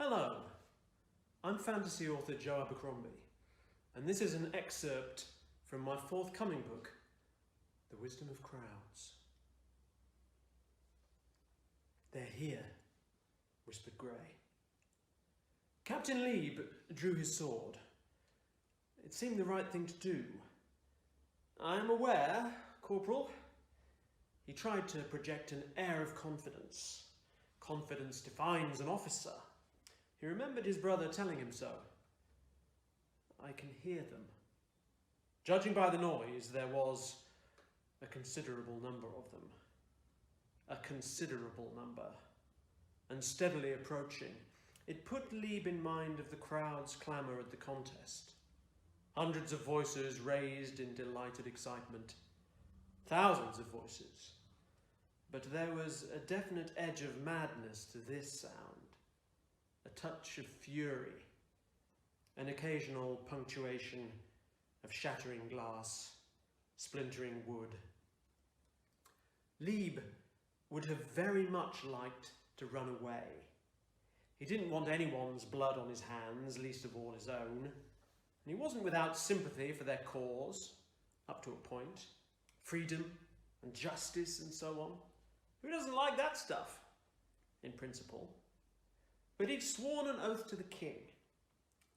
Hello, I'm fantasy author Joe Abercrombie, and this is an excerpt from my forthcoming book, The Wisdom of Crowds. They're here, whispered Grey. Captain Lieb drew his sword. It seemed the right thing to do. I am aware, Corporal. He tried to project an air of confidence. Confidence defines an officer. He remembered his brother telling him so. I can hear them. Judging by the noise, there was a considerable number of them. A considerable number. And steadily approaching. It put Lieb in mind of the crowd's clamour at the contest. Hundreds of voices raised in delighted excitement. Thousands of voices. But there was a definite edge of madness to this sound. A touch of fury. An occasional punctuation of shattering glass, splintering wood. Lieb would have very much liked to run away. He didn't want anyone's blood on his hands, least of all his own. And he wasn't without sympathy for their cause, up to a point. Freedom and justice and so on. Who doesn't like that stuff, in principle? But he'd sworn an oath to the king.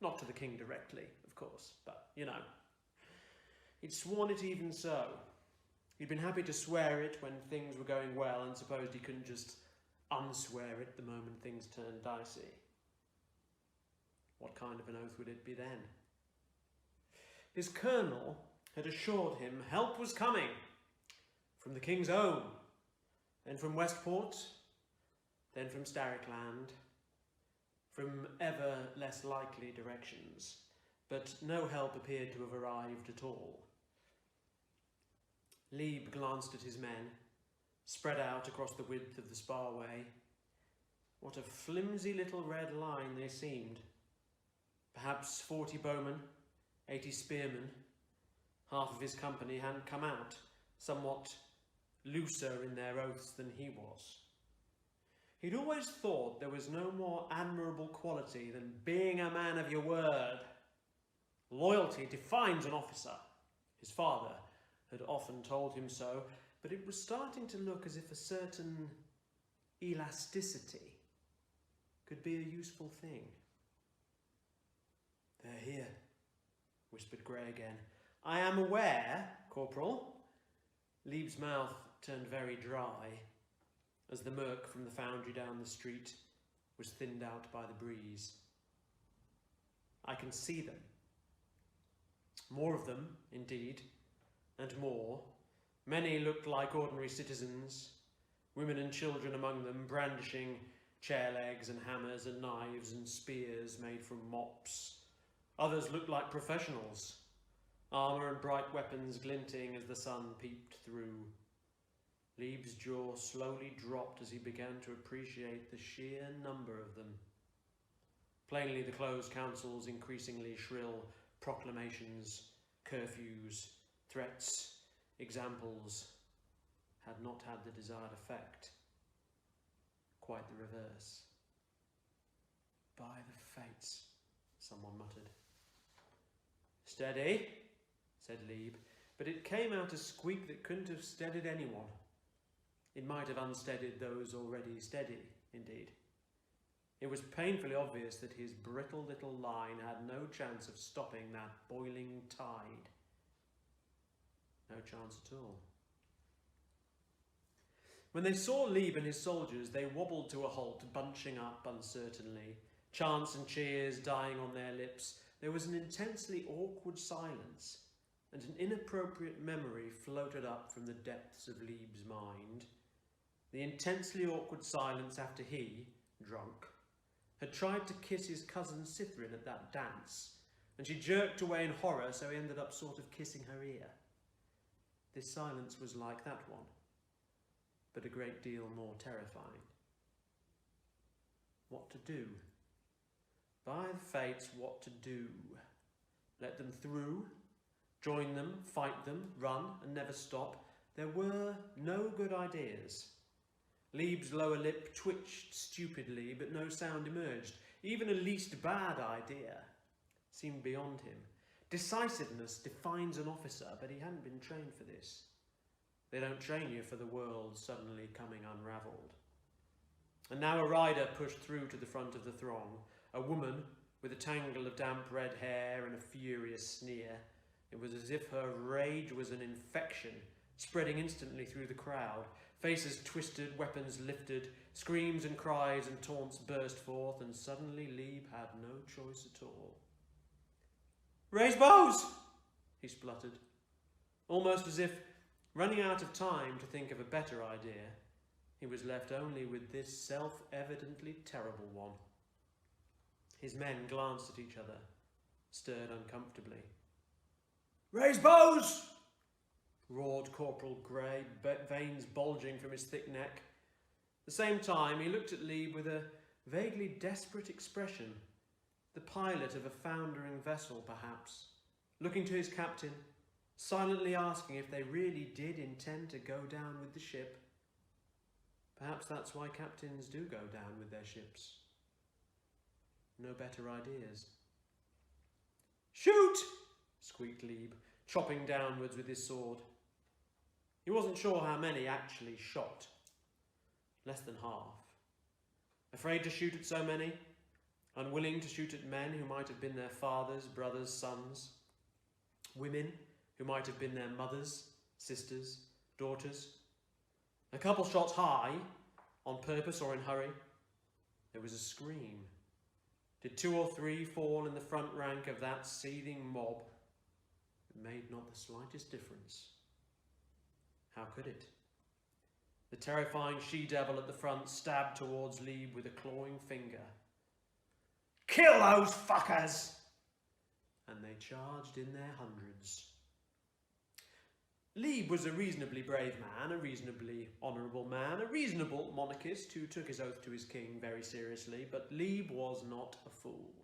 Not to the king directly, of course, but, you know. He'd sworn it even so. He'd been happy to swear it when things were going well and supposed he couldn't just unswear it the moment things turned dicey. What kind of an oath would it be then? His colonel had assured him help was coming from the king's own, then from Westport, then from Starrickland, from ever less likely directions, but no help appeared to have arrived at all. Lieb glanced at his men, spread out across the width of the sparway. What a flimsy little red line they seemed. Perhaps 40 bowmen, 80 spearmen. Half of his company hadn't come out, somewhat looser in their oaths than he was. He'd always thought there was no more admirable quality than being a man of your word. Loyalty defines an officer. His father had often told him so, but it was starting to look as if a certain elasticity could be a useful thing. They're here, whispered Grey again. I am aware, Corporal. Lieb's mouth turned very dry as the murk from the foundry down the street was thinned out by the breeze. I can see them. More of them, indeed, and more. Many looked like ordinary citizens, women and children among them, brandishing chair legs and hammers and knives and spears made from mops. Others looked like professionals, armour and bright weapons glinting as the sun peeped through. Lieb's jaw slowly dropped as he began to appreciate the sheer number of them. Plainly the closed council's increasingly shrill proclamations, curfews, threats, examples had not had the desired effect. Quite the reverse. By the fates, someone muttered. Steady, said Lieb, but it came out a squeak that couldn't have steadied anyone. It might have unsteadied those already steady, indeed. It was painfully obvious that his brittle little line had no chance of stopping that boiling tide. No chance at all. When they saw Lieb and his soldiers, they wobbled to a halt, bunching up uncertainly, chants and cheers dying on their lips. There was an intensely awkward silence, and an inappropriate memory floated up from the depths of Lieb's mind. The intensely awkward silence after he, drunk, had tried to kiss his cousin Cytherin at that dance, and she jerked away in horror, so he ended up sort of kissing her ear. This silence was like that one, but a great deal more terrifying. What to do? By the fates, what to do? Let them through? Join them, fight them, run, and never stop? There were no good ideas. Lieb's lower lip twitched stupidly, but no sound emerged. even a least bad idea, seemed beyond him. Decisiveness defines an officer, but he hadn't been trained for this. They don't train you for the world suddenly coming unravelled. And now a rider pushed through to the front of the throng, a woman with a tangle of damp red hair and a furious sneer. It was as if her rage was an infection, spreading instantly through the crowd. Faces twisted, weapons lifted, screams and cries and taunts burst forth, and suddenly Lieb had no choice at all. "Raise bows!" he spluttered, almost as if, running out of time to think of a better idea, he was left only with this self-evidently terrible one. His men glanced at each other, stirred uncomfortably. "Raise bows!" roared Corporal Grey, veins bulging from his thick neck. At the same time, he looked at Lieb with a vaguely desperate expression, the pilot of a foundering vessel, perhaps, looking to his captain, silently asking if they really did intend to go down with the ship. Perhaps that's why captains do go down with their ships. No better ideas. "Shoot!" squeaked Lieb, chopping downwards with his sword. He wasn't sure how many actually shot. Less than half. Afraid to shoot at so many? Unwilling to shoot at men who might have been their fathers, brothers, sons? Women who might have been their mothers, sisters, daughters? A couple shot high, on purpose or in hurry. There was a scream. Did 2 or 3 fall in the front rank of that seething mob? It made not the slightest difference. How could it? The terrifying she-devil at the front stabbed towards Lieb with a clawing finger. "Kill those fuckers!" And they charged in their hundreds. Lieb was a reasonably brave man, a reasonably honourable man, a reasonable monarchist who took his oath to his king very seriously, but Lieb was not a fool.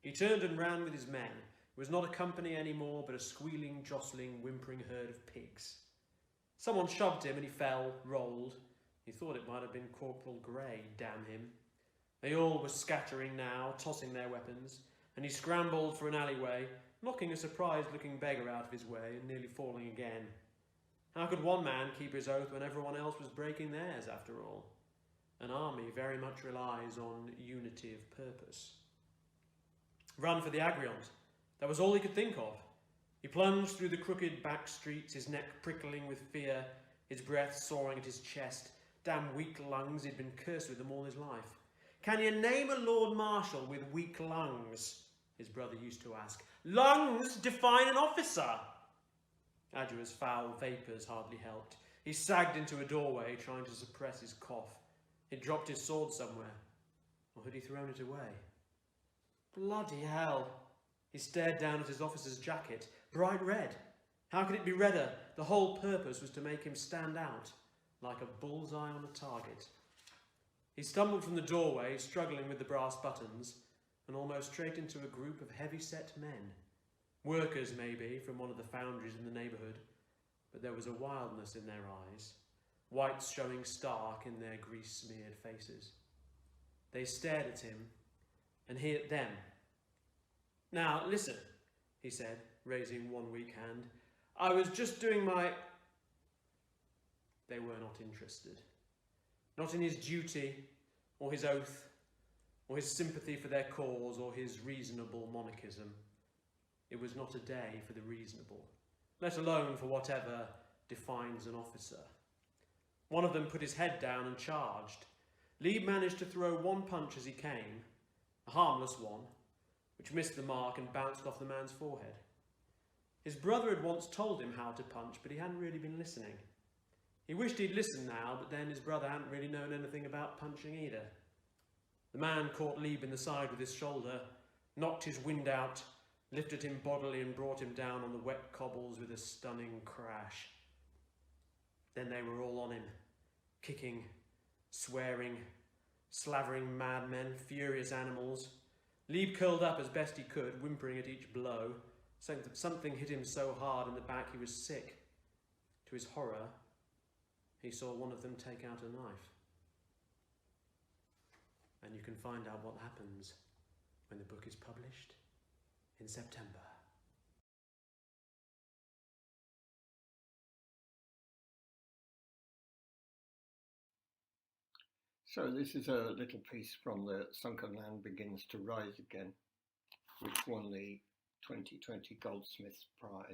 He turned and ran with his men. It was not a company anymore, but a squealing, jostling, whimpering herd of pigs. Someone shoved him and he fell, rolled. He thought it might have been Corporal Grey, damn him. They all were scattering now, tossing their weapons, and he scrambled for an alleyway, knocking a surprised-looking beggar out of his way and nearly falling again. How could one man keep his oath when everyone else was breaking theirs, after all? An army very much relies on unity of purpose. Run for the Agriont. That was all he could think of. He plunged through the crooked back streets, his neck prickling with fear, his breath soaring at his chest. Damn weak lungs, he'd been cursed with them all his life. "Can you name a Lord Marshal with weak lungs?" his brother used to ask. "Lungs define an officer!" Adjua's foul vapours hardly helped. He sagged into a doorway, trying to suppress his cough. He'd dropped his sword somewhere. Or had he thrown it away? Bloody hell! He stared down at his officer's jacket. Bright red. How could it be redder? The whole purpose was to make him stand out, like a bullseye on a target. He stumbled from the doorway, struggling with the brass buttons, and almost straight into a group of heavy-set men. Workers, maybe, from one of the foundries in the neighbourhood, but there was a wildness in their eyes, whites showing stark in their grease-smeared faces. They stared at him, and he at them. "Now, listen," he said, raising one weak hand. "I was just doing my..." They were not interested. Not in his duty, or his oath, or his sympathy for their cause, or his reasonable monarchism. It was not a day for the reasonable, let alone for whatever defines an officer. One of them put his head down and charged. Lieb managed to throw one punch as he came, a harmless one, which missed the mark and bounced off the man's forehead. His brother had once told him how to punch, but he hadn't really been listening. He wished he'd listened now, but then his brother hadn't really known anything about punching either. The man caught Lieb in the side with his shoulder, knocked his wind out, lifted him bodily and brought him down on the wet cobbles with a stunning crash. Then they were all on him, kicking, swearing, slavering madmen, furious animals. Lieb curled up as best he could, whimpering at each blow. Something hit him so hard in the back he was sick. To his horror, he saw one of them take out a knife. And you can find out what happens when the book is published in September. So this is a little piece from the Sunken Land Begins to Rise Again, which won the 2020 Goldsmiths Prize.